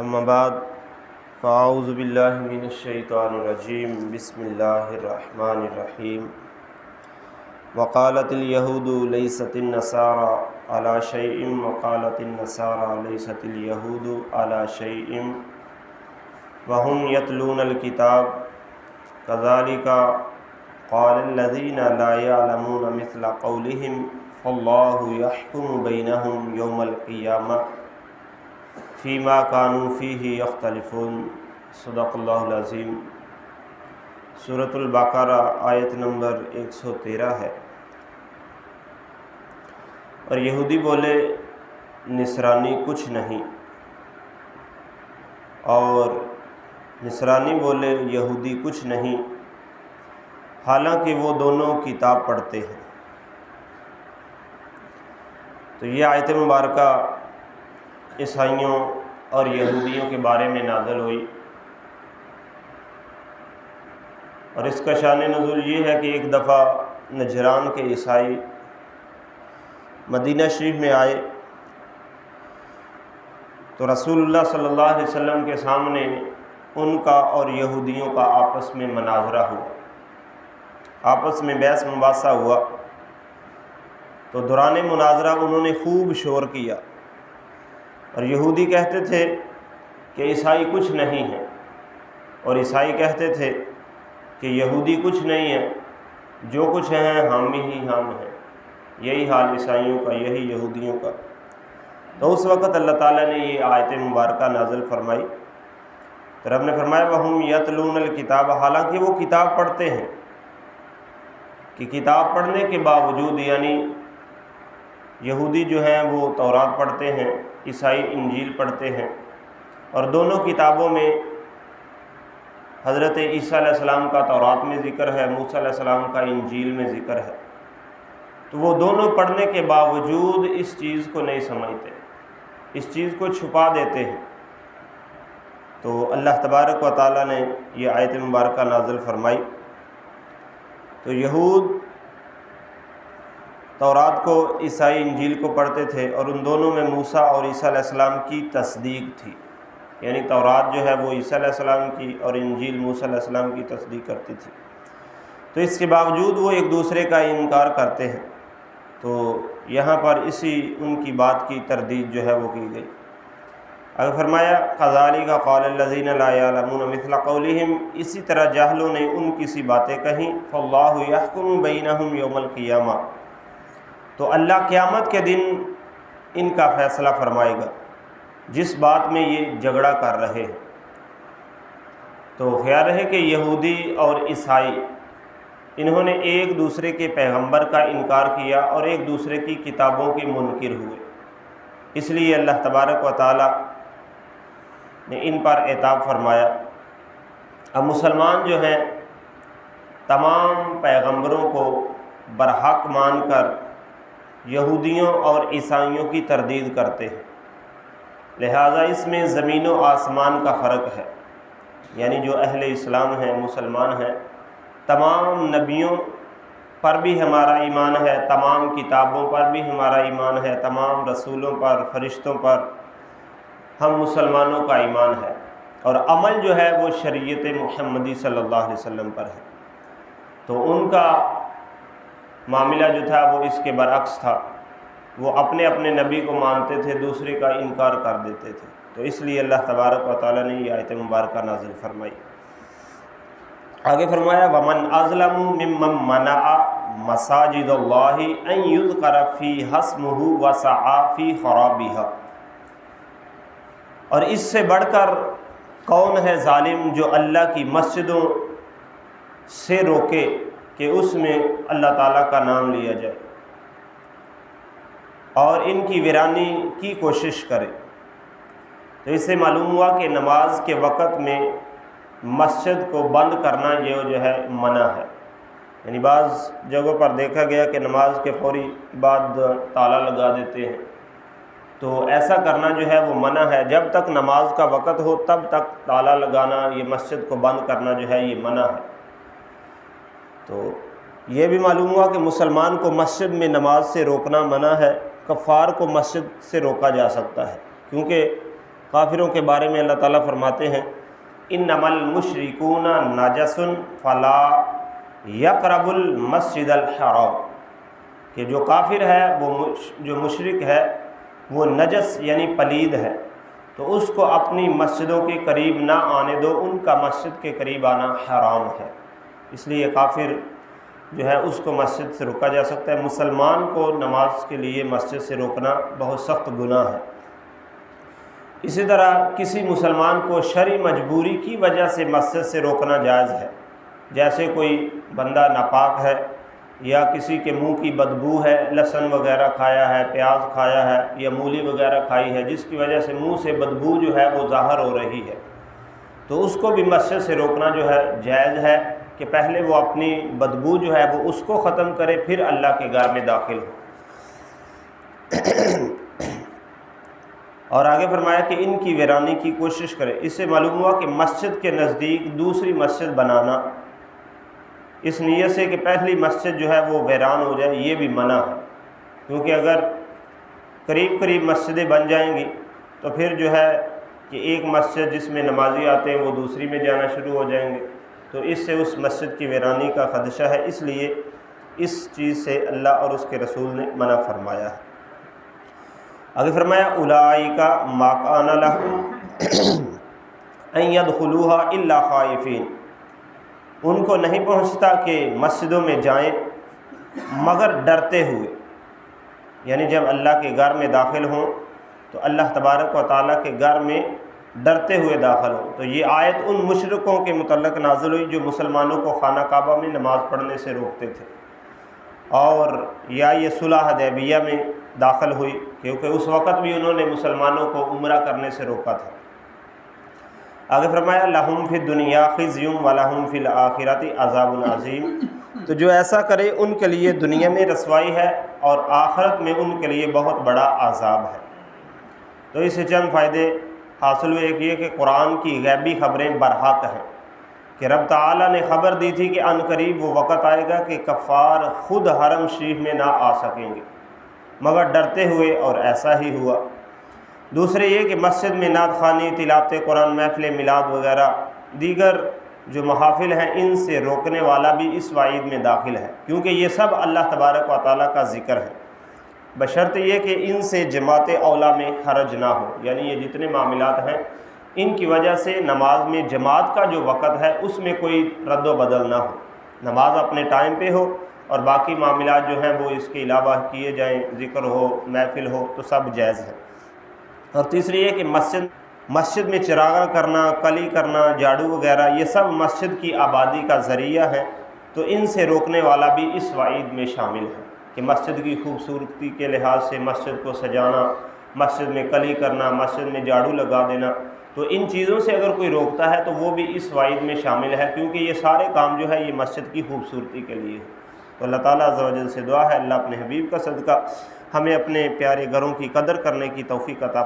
اما بعد فاعوذ باللہ من الشیطان الرجیم بسم اللہ الرحمن الرحیم وقالت الیہود لیست النصارى علی شیء وقالت النصارى لیست الیہود علی شیء وهم یتلون الکتاب کذالک قال الذین لا یعلمون مثل قولهم فاللہ یحکم بینہم یوم القیامہ فیما کانوا فیہ یختلفون۔ صدق اللہ العظیم۔ سورۃ البقرہ آیت نمبر 113 ہے۔ اور یہودی بولے نصرانی کچھ نہیں، اور نصرانی بولے یہودی کچھ نہیں، حالانکہ وہ دونوں کتاب پڑھتے ہیں۔ تو یہ آیت مبارکہ عیسائیوں اور یہودیوں کے بارے میں نازل ہوئی، اور اس کا شان نزول یہ ہے کہ ایک دفعہ نجران کے عیسائی مدینہ شریف میں آئے تو رسول اللہ صلی اللہ علیہ وسلم کے سامنے ان کا اور یہودیوں کا آپس میں مناظرہ ہوا، آپس میں بحث مباحثہ ہوا۔ تو دوران مناظرہ انہوں نے خوب شور کیا، اور یہودی کہتے تھے کہ عیسائی کچھ نہیں ہے، اور عیسائی کہتے تھے کہ یہودی کچھ نہیں ہے، جو کچھ ہیں ہم ہی ہم ہیں۔ یہی حال عیسائیوں کا، یہی یہودیوں کا۔ تو اس وقت اللہ تعالیٰ نے یہ آیت مبارکہ نازل فرمائی۔ تو رب نے فرمایا وَهُمْ يَتْلُونَ الْكِتَابَ، حالانکہ وہ کتاب پڑھتے ہیں، کہ کتاب پڑھنے کے باوجود، یعنی یہودی جو ہیں وہ تورات پڑھتے ہیں، عیسائی انجیل پڑھتے ہیں، اور دونوں کتابوں میں حضرت عیسیٰ علیہ السلام کا تورات میں ذکر ہے، موسیٰ علیہ السلام کا انجیل میں ذکر ہے۔ تو وہ دونوں پڑھنے کے باوجود اس چیز کو نہیں سمجھتے، اس چیز کو چھپا دیتے ہیں۔ تو اللہ تبارک و تعالیٰ نے یہ آیت مبارکہ نازل فرمائی۔ تو یہود تورات کو، عیسائی انجیل کو پڑھتے تھے، اور ان دونوں میں موسیٰ اور عیسیٰ علیہ السلام کی تصدیق تھی، یعنی تورات جو ہے وہ عیسیٰ علیہ السلام کی اور انجیل موسیٰ علیہ السلام کی تصدیق کرتی تھی۔ تو اس کے باوجود وہ ایک دوسرے کا انکار کرتے ہیں۔ تو یہاں پر اسی ان کی بات کی تردید جو ہے وہ کی گئی۔ اگر فرمایا کذالک قال الذین لا یعلمون مثل قولہم، اسی طرح جاہلوں نے ان کی سی باتیں کہیں، فاللہ یحکم بینہم یوم القیامہ، تو اللہ قیامت کے دن ان کا فیصلہ فرمائے گا جس بات میں یہ جھگڑا کر رہے ہیں۔ تو خیال ہے کہ یہودی اور عیسائی انہوں نے ایک دوسرے کے پیغمبر کا انکار کیا اور ایک دوسرے کی کتابوں کے منکر ہوئے، اس لیے اللہ تبارک و تعالیٰ نے ان پر عتاب فرمایا۔ اب مسلمان جو ہیں تمام پیغمبروں کو برحق مان کر یہودیوں اور عیسائیوں کی تردید کرتے ہیں، لہٰذا اس میں زمین و آسمان کا فرق ہے۔ یعنی جو اہل اسلام ہیں، مسلمان ہیں، تمام نبیوں پر بھی ہمارا ایمان ہے، تمام کتابوں پر بھی ہمارا ایمان ہے، تمام رسولوں پر، فرشتوں پر ہم مسلمانوں کا ایمان ہے، اور عمل جو ہے وہ شریعت محمدی صلی اللہ علیہ وسلم پر ہے۔ تو ان کا معاملہ جو تھا وہ اس کے برعکس تھا، وہ اپنے اپنے نبی کو مانتے تھے، دوسرے کا انکار کر دیتے تھے۔ تو اس لیے اللہ تبارک و تعالیٰ نے یہ آیت مبارکہ نازل فرمائی۔ آگے فرمایا وَمَنْ أَظْلَمُ مِمَّنْ مَنَعَ مَسَاجِدَ اللَّهِ أَنْ يُذْكَرَ فِيهَا اسْمُهُ وَسَعَى فِي خَرَابِهَا، اور اس سے بڑھ کر کون ہے ظالم جو اللہ کی مسجدوں سے روکے کہ اس میں اللہ تعالیٰ کا نام لیا جائے، اور ان کی ویرانی کی کوشش کرے۔ تو اس سے معلوم ہوا کہ نماز کے وقت میں مسجد کو بند کرنا یہ جو ہے منع ہے۔ یعنی بعض جگہوں پر دیکھا گیا کہ نماز کے فوری بعد تالا لگا دیتے ہیں، تو ایسا کرنا جو ہے وہ منع ہے۔ جب تک نماز کا وقت ہو تب تک تالا لگانا، یہ مسجد کو بند کرنا جو ہے یہ منع ہے۔ تو یہ بھی معلوم ہوا کہ مسلمان کو مسجد میں نماز سے روکنا منع ہے، کفار کو مسجد سے روکا جا سکتا ہے، کیونکہ کافروں کے بارے میں اللہ تعالیٰ فرماتے ہیں انما المشرکون نجس فلا یقربوا المسجد الحرام، کہ جو کافر ہے، جو مشرک ہے، وہ نجس یعنی پلید ہے، تو اس کو اپنی مسجدوں کے قریب نہ آنے دو، ان کا مسجد کے قریب آنا حرام ہے۔ اس لیے کافر جو ہے اس کو مسجد سے روکا جا سکتا ہے، مسلمان کو نماز کے لیے مسجد سے روکنا بہت سخت گناہ ہے۔ اسی طرح کسی مسلمان کو شرعی مجبوری کی وجہ سے مسجد سے روکنا جائز ہے، جیسے کوئی بندہ ناپاک ہے یا کسی کے منہ کی بدبو ہے، لہسن وغیرہ کھایا ہے، پیاز کھایا ہے یا مولی وغیرہ کھائی ہے، جس کی وجہ سے منہ سے بدبو جو ہے وہ ظاہر ہو رہی ہے، تو اس کو بھی مسجد سے روکنا جو ہے جائز ہے کہ پہلے وہ اپنی بدبو جو ہے وہ اس کو ختم کرے، پھر اللہ کے گھر میں داخل ہو۔ اور آگے فرمایا کہ ان کی ویرانی کی کوشش کرے۔ اس سے معلوم ہوا کہ مسجد کے نزدیک دوسری مسجد بنانا اس نیت سے کہ پہلی مسجد جو ہے وہ ویران ہو جائے، یہ بھی منع ہے، کیونکہ اگر قریب قریب مسجدیں بن جائیں گی تو پھر جو ہے کہ ایک مسجد جس میں نمازی آتے ہیں وہ دوسری میں جانا شروع ہو جائیں گے، تو اس سے اس مسجد کی ویرانی کا خدشہ ہے، اس لیے اس چیز سے اللہ اور اس کے رسول نے منع فرمایا ہے۔ آگے فرمایا اولئک ما کان لهم ان يدخلوها الا خائفین، ان کو نہیں پہنچتا کہ مسجدوں میں جائیں مگر ڈرتے ہوئے، یعنی جب اللہ کے گھر میں داخل ہوں تو اللہ تبارک و تعالیٰ کے گھر میں ڈرتے ہوئے داخل ہوں۔ تو یہ آیت ان مشرکوں کے متعلق نازل ہوئی جو مسلمانوں کو خانہ کعبہ میں نماز پڑھنے سے روکتے تھے، اور یا یہ صلح حدیبیہ میں داخل ہوئی کیونکہ اس وقت بھی انہوں نے مسلمانوں کو عمرہ کرنے سے روکا تھا۔ آگے فرمایا لہم فی الدنیا خزی ولہم فی الآخرۃ عذاب عظیم، تو جو ایسا کرے ان کے لیے دنیا میں رسوائی ہے اور آخرت میں ان کے لیے بہت بڑا عذاب ہے۔ تو اس سے چند فائدے حاصل ہوئے، ایک یہ کہ قرآن کی غیبی خبریں برحق ہیں، کہ رب تعالیٰ نے خبر دی تھی کہ عن قریب وہ وقت آئے گا کہ کفار خود حرم شریف میں نہ آ سکیں گے مگر ڈرتے ہوئے، اور ایسا ہی ہوا۔ دوسرے یہ کہ مسجد میں نعت خوانی، تلاوت قرآن، محفل میلاد وغیرہ دیگر جو محافل ہیں ان سے روکنے والا بھی اس وعید میں داخل ہے، کیونکہ یہ سب اللہ تبارک و تعالیٰ کا ذکر ہے، بشرط یہ کہ ان سے جماعت اولیٰ میں حرج نہ ہو، یعنی یہ جتنے معاملات ہیں ان کی وجہ سے نماز میں جماعت کا جو وقت ہے اس میں کوئی رد و بدل نہ ہو، نماز اپنے ٹائم پہ ہو اور باقی معاملات جو ہیں وہ اس کے علاوہ کیے جائیں، ذکر ہو، محفل ہو، تو سب جائز ہے۔ اور تیسری یہ کہ مسجد میں چراغاں کرنا، کلی کرنا، جھاڑو وغیرہ، یہ سب مسجد کی آبادی کا ذریعہ ہے، تو ان سے روکنے والا بھی اس وعید میں شامل ہے کہ مسجد کی خوبصورتی کے لحاظ سے مسجد کو سجانا، مسجد میں کلی کرنا، مسجد میں جھاڑو لگا دینا، تو ان چیزوں سے اگر کوئی روکتا ہے تو وہ بھی اس وعید میں شامل ہے، کیونکہ یہ سارے کام جو ہے یہ مسجد کی خوبصورتی کے لیے ہے۔ تو اللہ تعالیٰ عز و جل سے دعا ہے اللہ اپنے حبیب کا صدقہ ہمیں اپنے پیارے گھروں کی قدر کرنے کی توفیق عطا